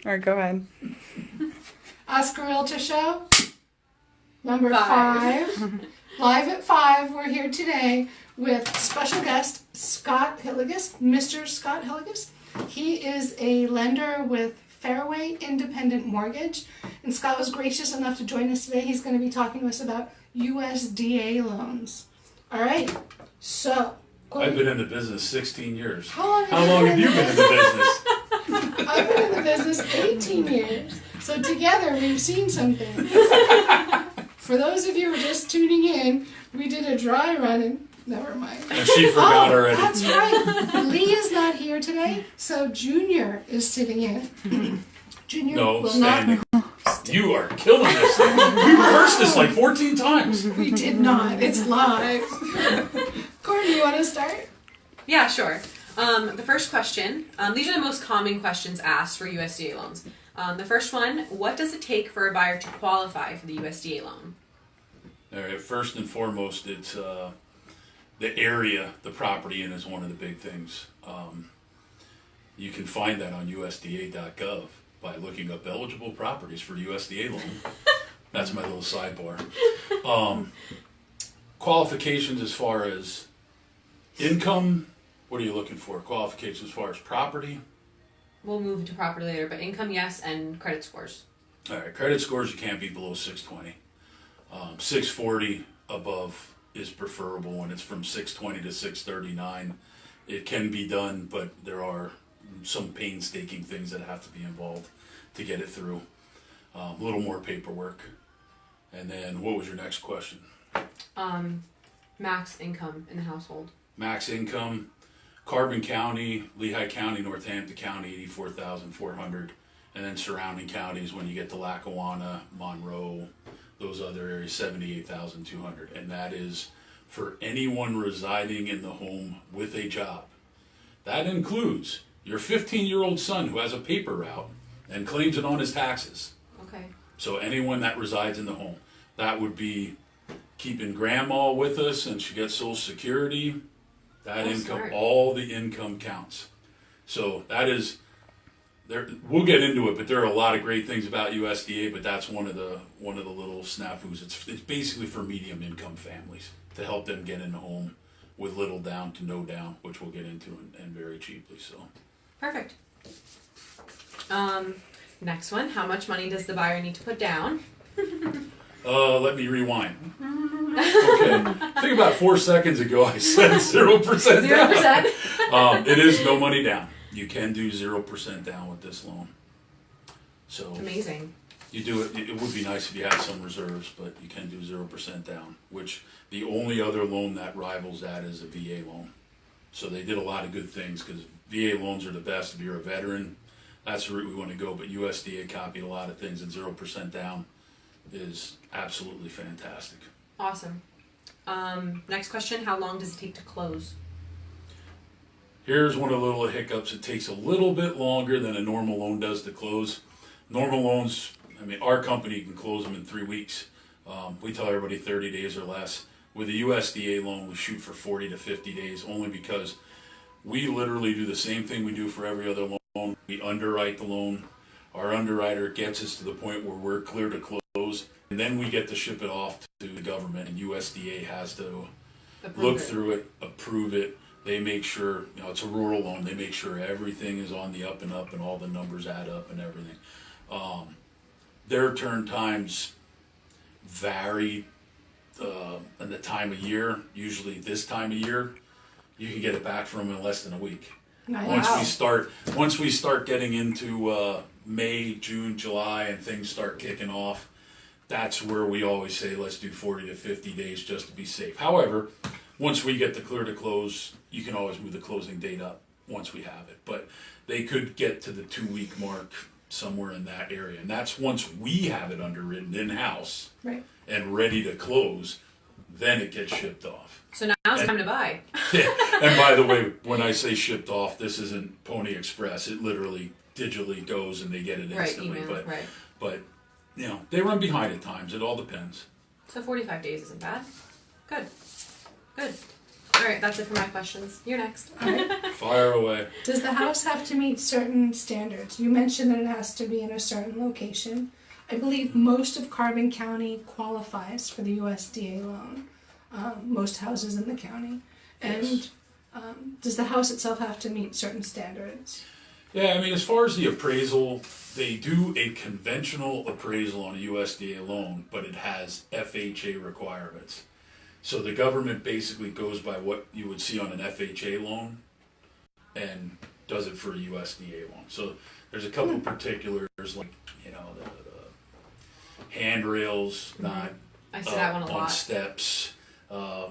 All right, go ahead. Ask a Realtor Show, number 5. Live at 5, we're here today with special guest Scott Hillegass, Mr. Scott Hillegass. He is a lender with Fairway Independent Mortgage, and Scott was gracious enough to join us today. He's going to be talking to us about USDA loans. All right, so... I've been in the business 16 years. How long have you been in the business? I've been in the business 18 years. So together we've seen some things. For those of you who are just tuning in, we did a dry run and never mind. And she forgot already. That's right. Lee is not here today, so Junior is sitting in. Junior will standing. not. You are killing this thing. We rehearsed this like 14 times. We did not. It's live. Courtney, you want to start? Yeah, sure. The first question, these are the most common questions asked for USDA loans. The first one, what does it take for a buyer to qualify for the USDA loan? All right, first and foremost, it's the area the property in is one of the big things. You can find that on USDA.gov by looking up eligible properties for USDA loan. That's my little sidebar. Qualifications as far as income, what are you looking for? Qualifications as far as property? We'll move to property later, but income, yes, and credit scores. All right, credit scores, you can't be below 620. 640 above is preferable when it's from 620 to 639. It can be done, but there are some painstaking things that have to be involved to get it through. A little more paperwork. And then what was your next question? Max income in the household. Max income, Carbon County, Lehigh County, Northampton County, 84,400. And then surrounding counties, when you get to Lackawanna, Monroe, those other areas, 78,200. And that is for anyone residing in the home with a job. That includes your 15-year-old son who has a paper route and claims it on his taxes. Okay. So anyone that resides in the home. That would be keeping grandma with us and she gets Social Security. That income, smart. All the income counts. So that is, there. We'll get into it, but there are a lot of great things about USDA, but that's one of the little snafus. It's basically for medium income families to help them get in the home with little down to no down, which we'll get into and very cheaply. So perfect. Next one, how much money does the buyer need to put down? Let me rewind. Okay. I think about 4 seconds ago I said 0% down. 0%? It is no money down. You can do 0% down with this loan. So amazing. You do it. It would be nice if you had some reserves, but you can do 0% down, which the only other loan that rivals that is a VA loan. So they did a lot of good things because VA loans are the best if you're a veteran. That's the route we want to go, but USDA copied a lot of things, and 0% down is absolutely fantastic. Awesome. Next question, how long does it take to close? Here's one of the little hiccups. It takes a little bit longer than a normal loan does to close. Normal loans, I mean, our company can close them in 3 weeks. We tell everybody 30 days or less. With a USDA loan, we shoot for 40 to 50 days, only because we literally do the same thing we do for every other loan. We underwrite the loan. Our underwriter gets us to the point where we're clear to close, and then we get to ship it off to the government, and USDA has to look through it, approve it. They make sure, it's a rural loan, they make sure everything is on the up and up and all the numbers add up and everything. Their turn times vary in the time of year. Usually this time of year, you can get it back from them in less than a week. Nice. Once we start getting into May, June, July, and things start kicking off, that's where we always say let's do 40 to 50 days just to be safe. However, once we get the clear to close, you can always move the closing date up once we have it. But they could get to the 2-week mark somewhere in that area, and that's once we have it underwritten in-house, right, and ready to close. Then it gets shipped off. So now's the time to buy. Yeah. And by the way, when I say shipped off, this isn't Pony Express. It literally digitally goes and they get it instantly. Right, email, but they run behind at times. It all depends. So 45 days isn't bad. Good. All right, that's it for my questions. You're next. All right. Fire away. Does the house have to meet certain standards? You mentioned that it has to be in a certain location. I believe most of Carbon County qualifies for the USDA loan. Most houses in the county. And Yes. does the house itself have to meet certain standards? Yeah, I mean, as far as the appraisal, they do a conventional appraisal on a USDA loan, but it has FHA requirements. So the government basically goes by what you would see on an FHA loan and does it for a USDA loan. So there's a couple particulars, like, you know, the handrails not I see that one a on lot. steps,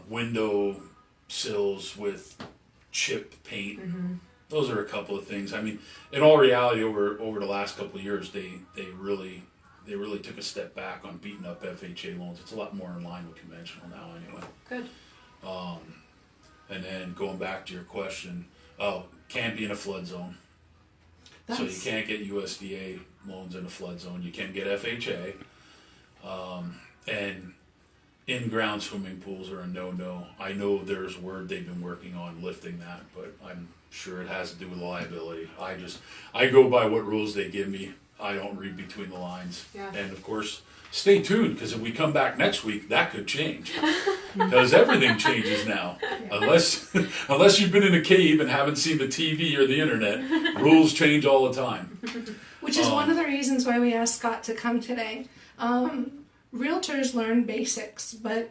window sills with chip paint. Those are a couple of things. I mean, in all reality, over the last couple of years, they really took a step back on beating up FHA loans. It's a lot more in line with conventional now, anyway. Good. And then going back to your question, can't be in a flood zone. So you can't get USDA loans in a flood zone. You can get FHA. And in-ground swimming pools are a no-no. I know there's word they've been working on lifting that, but I'm sure it has to do with liability. I go by what rules they give me. I don't read between the lines. Yeah. And of course, stay tuned, because if we come back next week, that could change. Because everything changes now. Unless you've been in a cave and haven't seen the TV or the internet, rules change all the time. Which is one of the reasons why we asked Scott to come today. Realtors learn basics, but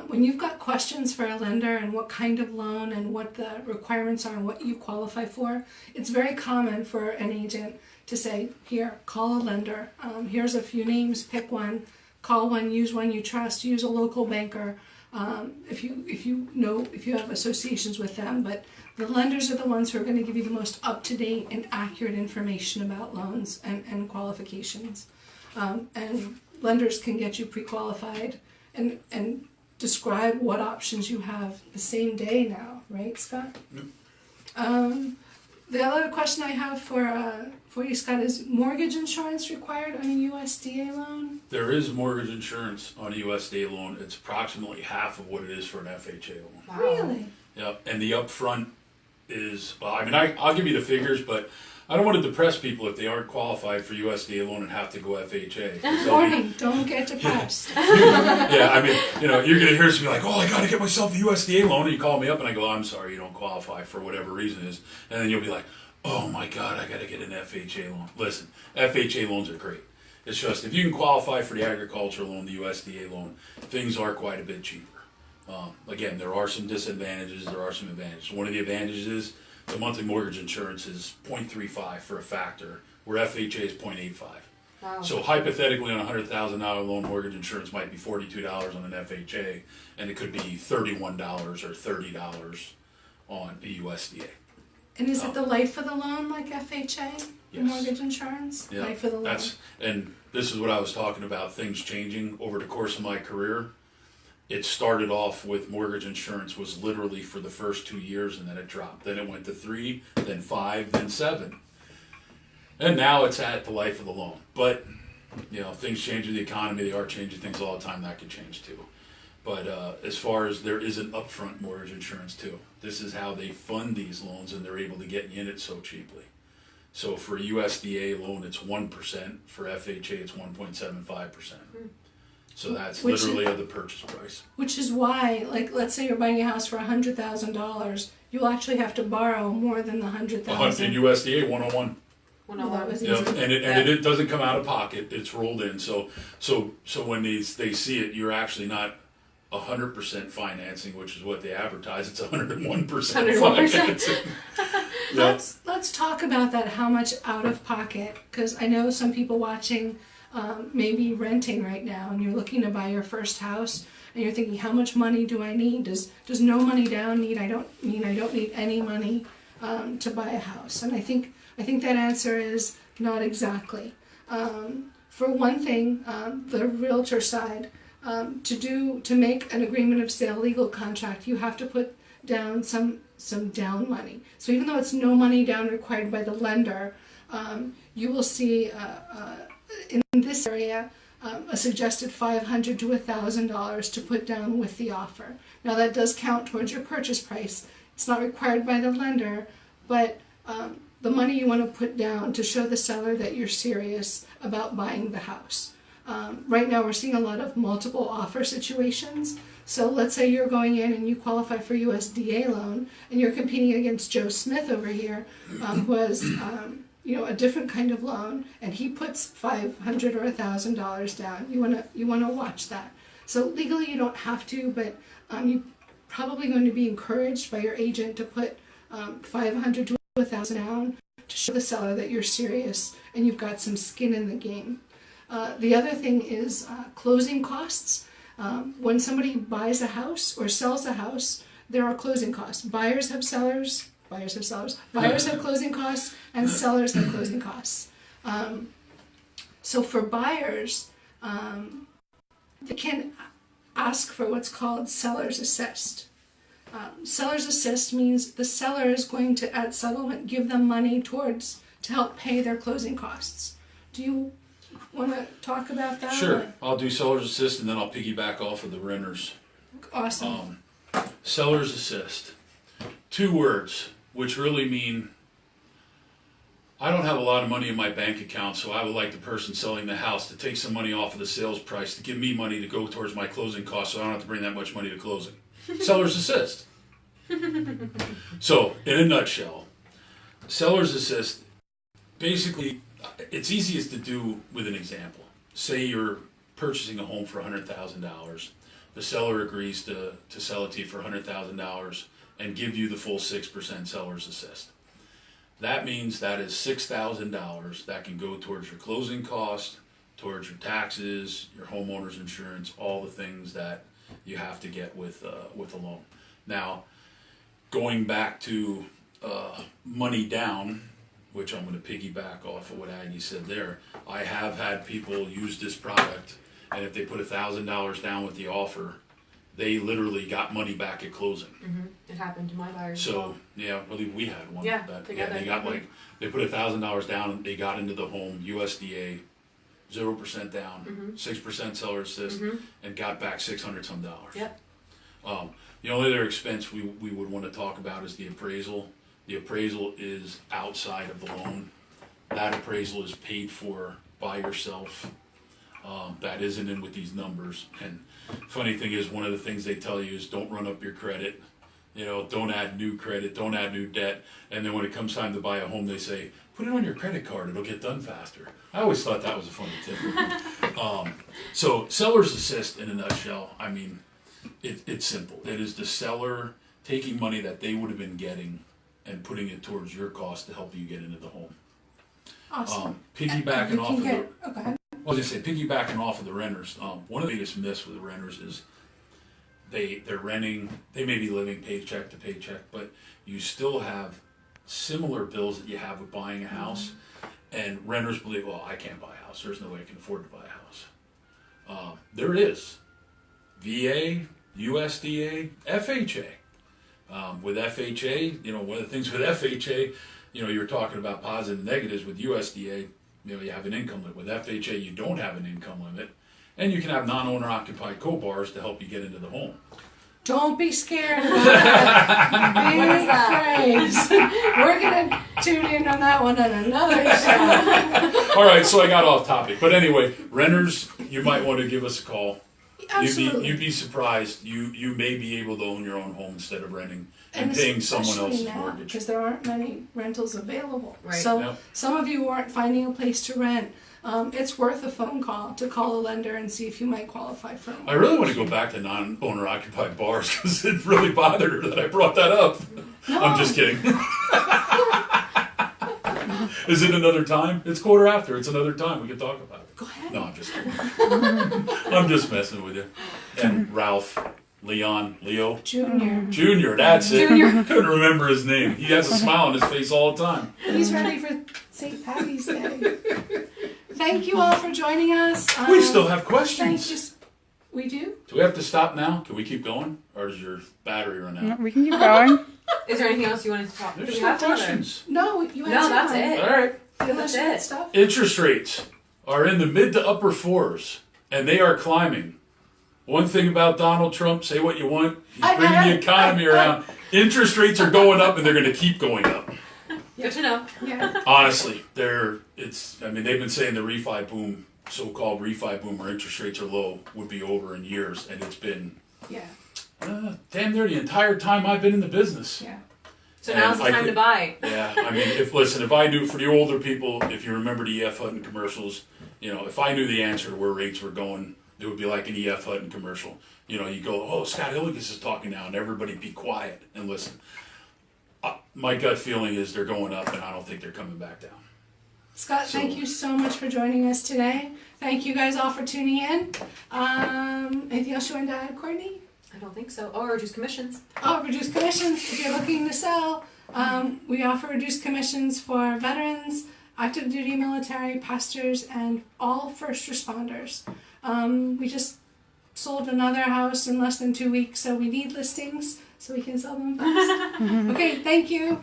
when you've got questions for a lender and what kind of loan and what the requirements are and what you qualify for, it's very common for an agent to say, here, call a lender. Here's a few names, pick one, call one, use one you trust, use a local banker, if you have associations with them. But the lenders are the ones who are going to give you the most up-to-date and accurate information about loans and qualifications. And lenders can get you pre-qualified and describe what options you have the same day now, right, Scott? Yep. The other question I have for you, Scott, is mortgage insurance required on a USDA loan? There is mortgage insurance on a USDA loan. It's approximately half of what it is for an FHA loan. Wow. Really? Yep. And the upfront is, well, I mean, I'll give you the figures, but I don't want to depress people if they aren't qualified for USDA loan and have to go FHA. 'Cause they'll be- Warning, don't get depressed. Yeah, I mean, you know, you're going to hear somebody like, oh, I got to get myself a USDA loan. And you call me up and I go, I'm sorry, you don't qualify for whatever reason is. And then you'll be like, oh my God, I got to get an FHA loan. Listen, FHA loans are great. It's just, if you can qualify for the agricultural loan, the USDA loan, things are quite a bit cheaper. Again, there are some disadvantages, there are some advantages. One of the advantages is the monthly mortgage insurance is 0.35 for a factor, where FHA is 0.85. Wow. So hypothetically, on a $100,000 loan, mortgage insurance might be $42 on an FHA, and it could be $31 or $30 on a USDA. And is it the life of the loan like FHA? The Yes. mortgage insurance? Yeah, Life of the loan. and this is what I was talking about, things changing over the course of my career. It started off with mortgage insurance was literally for the first 2 years, and then it dropped. Then it went to 3, then 5, then 7. And now it's at the life of the loan. But, you know, things change with the economy. They are changing things all the time. That could change too. But as far as there is an upfront mortgage insurance too. This is how they fund these loans, and they're able to get you in it so cheaply. So for a USDA loan, it's 1%. For FHA, it's 1.75%. So that's Which literally of the purchase price. Which is why, like, let's say you're buying a house for $100,000, you'll actually have to borrow more than the In $100,000. USDA 101. Well, that was Yep. easy. And it doesn't come out of pocket. It's rolled in. So when they see it, you're actually not 100% financing, which is what they advertise. It's 101% 101%. financing. Let's talk about that. How much out of pocket? Because I know some people watching maybe renting right now, and you're looking to buy your first house, and you're thinking, how much money do I need? Does no money down mean I don't need any money to buy a house? And I think that answer is not exactly. For one thing, the realtor side, to make an agreement of sale legal contract, you have to put down some down money. So even though it's no money down required by the lender, you will see in this area a suggested $500 to $1,000 to put down with the offer. Now that does count towards your purchase price. It's not required by the lender, but the money you want to put down to show the seller that you're serious about buying the house. Right now we're seeing a lot of multiple offer situations. So let's say you're going in and you qualify for USDA loan and you're competing against Joe Smith over here, who has a different kind of loan, and he puts $500 or $1,000 down. You wanna watch that. So legally you don't have to, but you're probably going to be encouraged by your agent to put $500 to $1,000 down to show the seller that you're serious and you've got some skin in the game. The other thing is closing costs. When somebody buys a house or sells a house, there are closing costs. Buyers have closing costs, and sellers have closing costs. So for buyers, they can ask for what's called seller's assist. Seller's assist means the seller is going to, at settlement, give them money to help pay their closing costs. Do you want to talk about that? Sure. I'll do seller's assist and then I'll piggyback off of the renters. Awesome. Seller's assist. 2 words, which really mean I don't have a lot of money in my bank account, so I would like the person selling the house to take some money off of the sales price to give me money to go towards my closing costs so I don't have to bring that much money to closing. Seller's assist. So, in a nutshell, seller's assist, basically, it's easiest to do with an example. Say you're purchasing a home for $100,000. The seller agrees to sell it to you for $100,000 and give you the full 6% seller's assist. That means that is $6,000 that can go towards your closing cost, towards your taxes, your homeowner's insurance, all the things that you have to get with a loan. Now, going back to money down, which I'm going to piggyback off of what Aggie said there, I have had people use this product, and if they put $1,000 down with the offer, they literally got money back at closing. Mm-hmm. It happened to my buyers. So yeah, I believe we had one. Yeah, they got they put $1,000 down, and they got into the home USDA, 0% down, 6% seller assist, and got back $600 some. Yep. The only other expense we would want to talk about is the appraisal. The appraisal is outside of the loan. That appraisal is paid for by yourself. That isn't in with these numbers. And funny thing is, one of the things they tell you is don't run up your credit. Don't add new credit, don't add new debt. And then when it comes time to buy a home, they say, put it on your credit card, it'll get done faster. I always thought that was a funny tip. So seller's assist in a nutshell, I mean, it's simple. It is the seller taking money that they would have been getting and putting it towards your cost to help you get into the home. Awesome. Piggybacking off of the... Okay. I was going to say, piggybacking off of the renters, one of the biggest myths with the renters is they're renting, they may be living paycheck to paycheck, but you still have similar bills that you have with buying a house, and renters believe, well, I can't buy a house, there's no way I can afford to buy a house. There is. VA, USDA, FHA. With FHA, one of the things with FHA, you're talking about positives and negatives. With USDA, you have an income limit. With FHA, you don't have an income limit. And you can have non-owner occupied co-bars to help you get into the home. Don't be scared about that. Big phrase. We're going to tune in on that one on another show. All right, so I got off topic. But anyway, renters, you might want to give us a call. Absolutely. You'd be surprised. You may be able to own your own home instead of renting and paying someone else's mortgage. Because there aren't many rentals available. Right. So some of you aren't finding a place to rent. It's worth a phone call to call a lender and see if you might qualify for a mortgage. I really want to go back to non-owner occupied bars because it really bothered her that I brought that up. No. I'm just kidding. Is it another time? It's 1:15. It's another time. We can talk about it. Go ahead. No, I'm just kidding. I'm just messing with you. And Ralph, Leo. Junior, that's it. Couldn't remember his name. He has a smile on his face all the time. He's ready for St. Patty's Day. Thank you all for joining us. We still have questions. We do? Do we have to stop now? Can we keep going? Or does your battery run out? No, we can keep going. Is there anything else you wanted to talk about? There's no questions. No, you answered that's mine. it. All right. That's it. Stuff? Interest rates are in the mid to upper 4s. and they are climbing. One thing about Donald Trump, say what you want, he's I know, bringing the right? economy around. Interest rates are going up, and they're going to keep going up. Good to know. Yeah. Honestly, I mean, they've been saying the refi boom, so-called refi boom, where interest rates are low, would be over in years, and it's been Yeah. damn near the entire time I've been in the business. Yeah. So now's the time to buy. Yeah, I mean, if I knew, for the older people, if you remember the E.F. Hutton commercials, if I knew the answer to where rates were going, it would be like an E.F. Hutton commercial. You go, oh, Scott Hillegass is talking now, and everybody be quiet and listen. My gut feeling is they're going up, and I don't think they're coming back down. Scott, thank you so much for joining us today. Thank you guys all for tuning in. Anything else you want to add, Courtney? I don't think so. Oh, reduced commissions. Oh, reduced commissions. If you're looking to sell, we offer reduced commissions for veterans, active duty military, pastors, and all first responders. We just sold another house in less than 2 weeks, so we need listings so we can sell them fast. Okay, thank you.